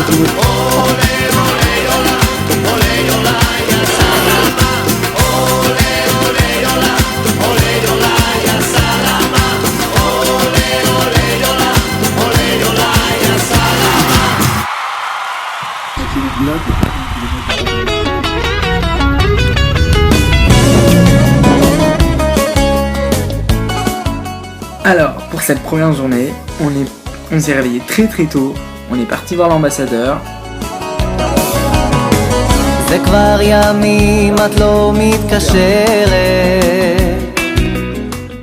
partout. Alors, pour cette première journée, on s'est réveillé très très tôt, on est parti voir l'ambassadeur.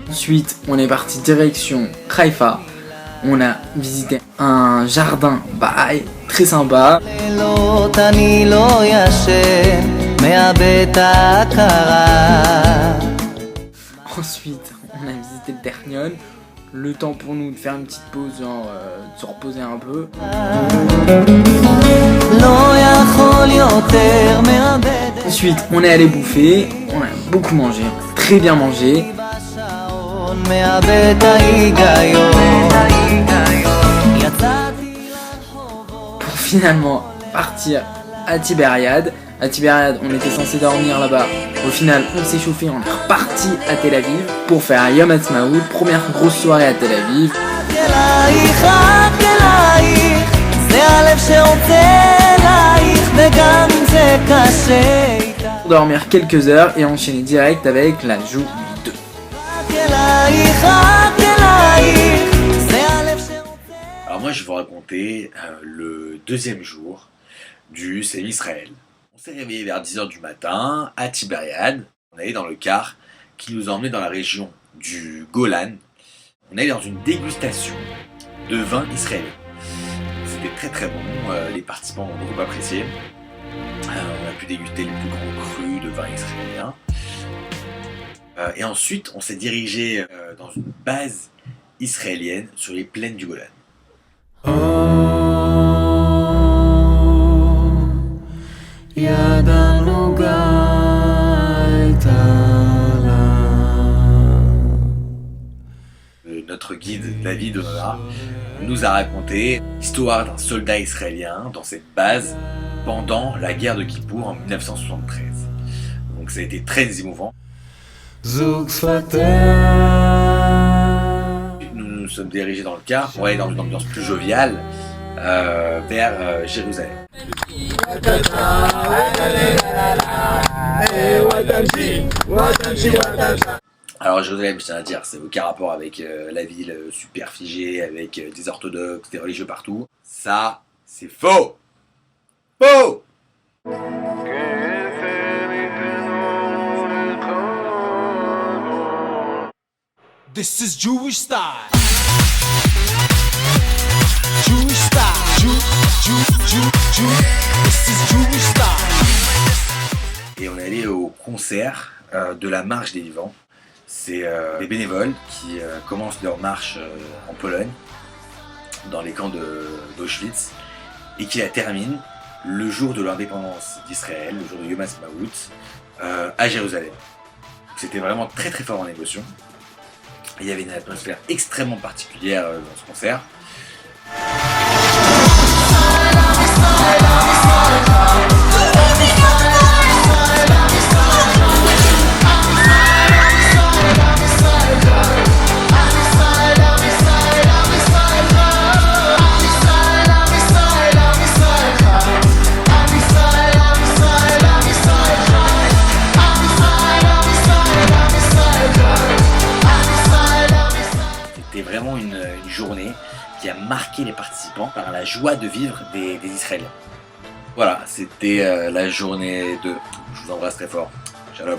Ensuite, on est parti direction Haïfa. On a visité un jardin Bahaï très sympa. Ensuite, on a visité le Ternion. Le temps pour nous de faire une petite pause, genre de se reposer un peu. Ensuite, on est allé bouffer. On a beaucoup mangé, très bien mangé. Pour finalement partir à Tibériade. À Tibériade, on était censé dormir là-bas. Au final, on s'est chauffé, on est reparti à Tel Aviv pour faire Yom Ha'atzmaut, première grosse soirée à Tel Aviv. Pour dormir quelques heures et enchaîner direct avec la joue 2. Alors moi je vais vous raconter le deuxième jour du Semi Israël. On s'est réveillé vers 10h du matin à Tibériade. On allait dans le car qui nous emmenait dans la région du Golan. On allait dans une dégustation de vin israélien. C'était très très bon, les participants ont beaucoup apprécié. On a pu déguster les plus grands crus de vin israélien. Et ensuite on s'est dirigé dans une base israélienne sur les plaines du Golan. Notre guide David Onona nous a raconté l'histoire d'un soldat israélien dans cette base pendant la guerre de Kippour en 1973. Donc ça a été très émouvant. Nous nous sommes dirigés dans le car pour aller dans une ambiance plus joviale vers Jérusalem. Alors Jérusalem, je tiens à dire, c'est aucun rapport avec la ville super figée, avec des orthodoxes, des religieux partout. Ça, c'est faux. Faux. This is Jewish style. Jewish style. Jew. This is Jewish style. Et on est allé au concert de la Marche des Vivants. C'est des bénévoles qui commencent leur marche en Pologne, dans les camps d'Auschwitz, et qui la terminent le jour de l'indépendance d'Israël, le jour de Yom Ha'atzmaut, à Jérusalem. C'était vraiment très très fort en émotion. Il y avait une atmosphère extrêmement particulière dans ce concert. C'était vraiment une journée qui a marqué les participants par la joie de vivre des Israéliens. Voilà, c'était la journée 2. Je vous embrasse très fort. Shalom.